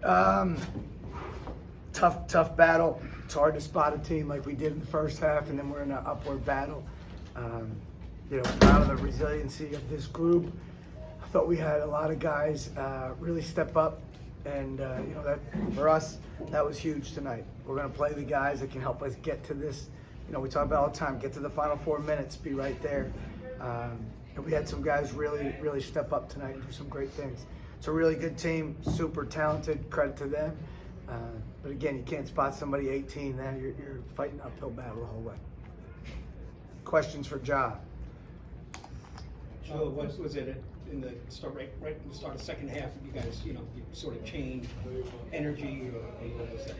Um, tough battle. It's hard to spot a team like we did in the first half, and then we're in an upward battle. Proud of the resiliency of this group. I thought we had a lot of guys really step up, and that for us that was huge tonight. We're going to play the guys that can help us get to this. We talk about all the time, get to the final 4 minutes, be right there. And we had some guys really step up tonight and do some great things. It's a really good team, super talented, credit to them. But again, you can't spot somebody 18, then you're fighting an uphill battle the whole way. Questions for Ja? Joe, what was it in the start, right in the start of the second half? You guys, you sort of changed energy, or what was that?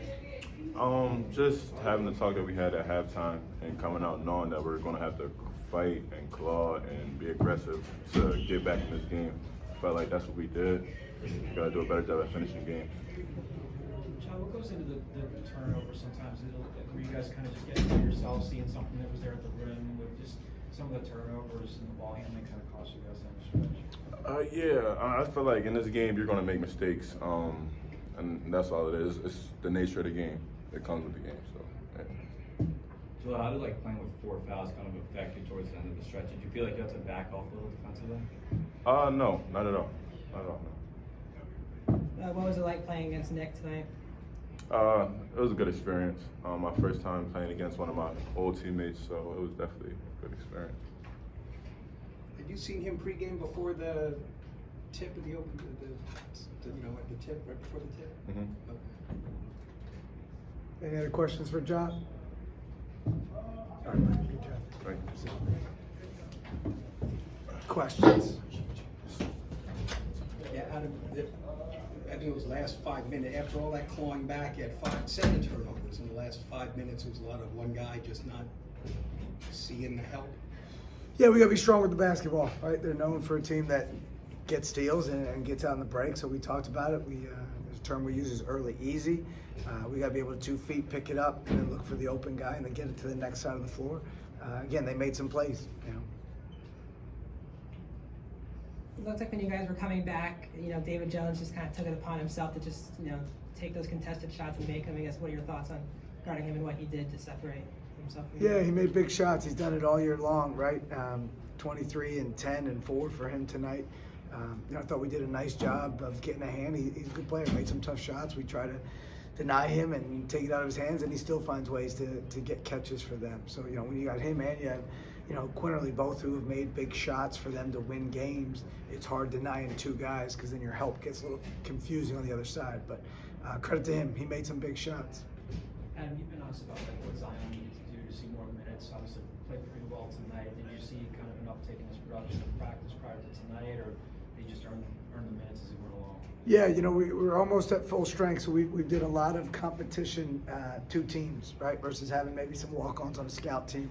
Just having the talk that we had at halftime and coming out knowing that we're going to have to fight and claw and be aggressive to get back in this game. I felt like that's what we did. We got to do a better job at finishing games. John, what goes into the turnover sometimes? Were you guys kind of just getting to yourself, seeing something that was there at the rim with just some of the turnovers and the ball handling kind of cost you guys down the stretch? Yeah, I feel like in this game you're going to make mistakes, and that's all it is. It's the nature of the game that comes with the game. So, yeah. Jahlil, how did playing with 4 fouls kind of affect you towards the end of the stretch? Did you feel like you had to back off a little defensively? No, not at all. Not at all. No. What was it like playing against Nick tonight? It was a good experience. My first time playing against one of my old teammates, so it was definitely a good experience. Had you seen him pregame before the tip of the open, at the tip, right before the tip? Mm-hmm. Okay. Any other questions for Ja? All right, man, good job. Thank you. Questions? Yeah, I think it was the last 5 minutes, after all that clawing back, you had 7 turnovers in the last 5 minutes. It was a lot of one guy just not seeing the help. Yeah, we got to be strong with the basketball, right? They're known for a team that gets steals and gets out in the break, so we talked about it. There's a term we use is early easy. We got to be able to 2 feet pick it up and then look for the open guy and then get it to the next side of the floor. Again, they made some plays, It looked like when you guys were coming back, David Jones just kind of took it upon himself to just, take those contested shots and make them. I guess, what are your thoughts on guarding him and what he did to separate himself from you? Yeah, he made big shots. He's done it all year long, right? 23 and 10 and 4 for him tonight. I thought we did a nice job of getting a hand. He's a good player, made some tough shots. We try to deny him and take it out of his hands, and he still finds ways to get catches for them. So, when you got him and you have, Quinterly, both who have made big shots for them to win games, it's hard denying 2 guys because then your help gets a little confusing on the other side. But credit to him, he made some big shots. Adam, you've been honest about what Zion needed to do to see more minutes. Obviously, played pretty well tonight. Did you see kind of an uptick in his production in practice prior to tonight, or did he just earn the minutes as he went along? Yeah, we're almost at full strength, so we did a lot of competition, 2 teams, right, versus having maybe some walk-ons on a scout team.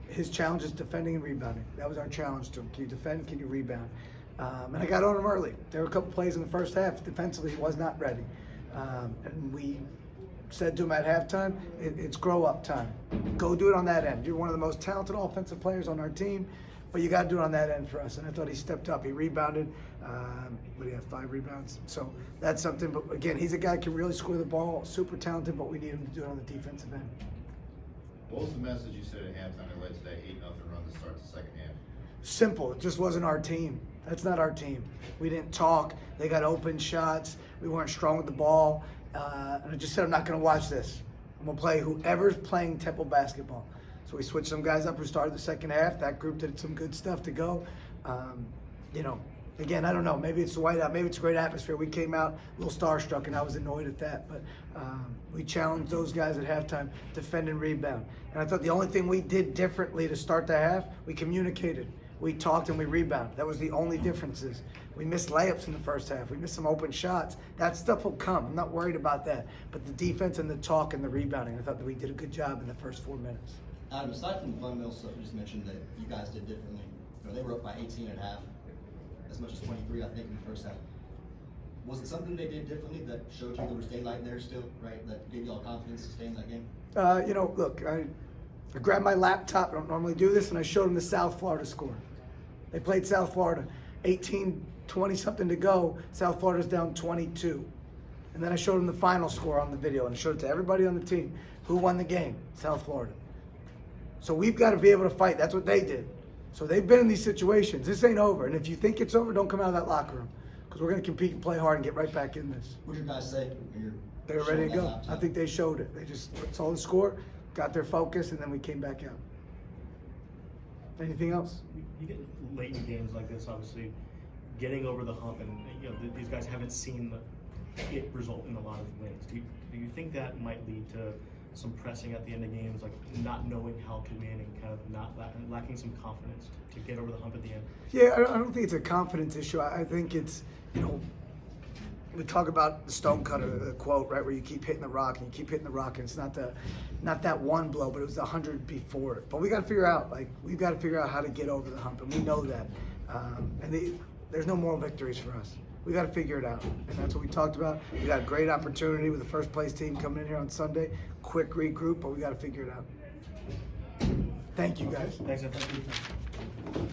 His challenge is defending and rebounding. That was our challenge to him. Can you defend? Can you rebound? And I got on him early. There were a couple plays in the first half. Defensively, he was not ready. And we said to him at halftime, it's grow-up time. Go do it on that end. You're one of the most talented offensive players on our team, but you got to do it on that end for us. And I thought he stepped up. He rebounded. What do you have, 5 rebounds? So that's something. But again, he's a guy who can really score the ball, super talented, but we need him to do it on the defensive end. What was the message you said at halftime that led to that 8-0 run to start the second half? Simple. It just wasn't our team. That's not our team. We didn't talk. They got open shots. We weren't strong with the ball. And I just said, I'm not going to watch this. I'm going to play whoever's playing Temple basketball. So we switched some guys up who started the second half. That group did some good stuff to go. Again, I don't know. Maybe it's the whiteout. Maybe it's a great atmosphere. We came out a little starstruck, and I was annoyed at that. But we challenged those guys at halftime, defend and rebound. And I thought the only thing we did differently to start the half, we communicated. We talked and we rebounded. That was the only differences. We missed layups in the first half. We missed some open shots. That stuff will come. I'm not worried about that. But the defense and the talk and the rebounding, I thought that we did a good job in the first 4 minutes. Adam, aside from the fundamental stuff you just mentioned that you guys did differently, they were up by 18 and a half, as much as 23, I think, in the first half. Was it something they did differently that showed you there was daylight there still, right? That gave you all confidence to stay in that game? Look, I grabbed my laptop. I don't normally do this, and I showed them the South Florida score. They played South Florida, 18, 20 something to go. South Florida's down 22. And then I showed them the final score on the video, and I showed it to everybody on the team. Who won the game? South Florida. So we've got to be able to fight. That's what they did. So they've been in these situations. This ain't over. And if you think it's over, don't come out of that locker room, because we're going to compete and play hard and get right back in this. What did you guys say when you're? They were ready to showing go. that I laptop? think they showed it. They just saw the score, got their focus, and then we came back out. Anything else? You get late in games like this, obviously, getting over the hump, and you know these guys haven't seen it result in a lot of wins. Do you think that might lead to some pressing at the end of games, like not knowing how to win and kind of not lacking some confidence to get over the hump at the end? Yeah, I don't think it's a confidence issue. I think it's, you know, we talk about the stonecutter, the quote, right, where you keep hitting the rock and you keep hitting the rock, and it's not that one blow, but it was the 100 before it. But we got to figure out, we've got to figure out how to get over the hump, and we know that. There's no moral victories for us. We got to figure it out, and that's what we talked about. We got a great opportunity with the first place team coming in here on Sunday. Quick regroup, but we got to figure it out. Thank you, guys. Thanks, and thank you.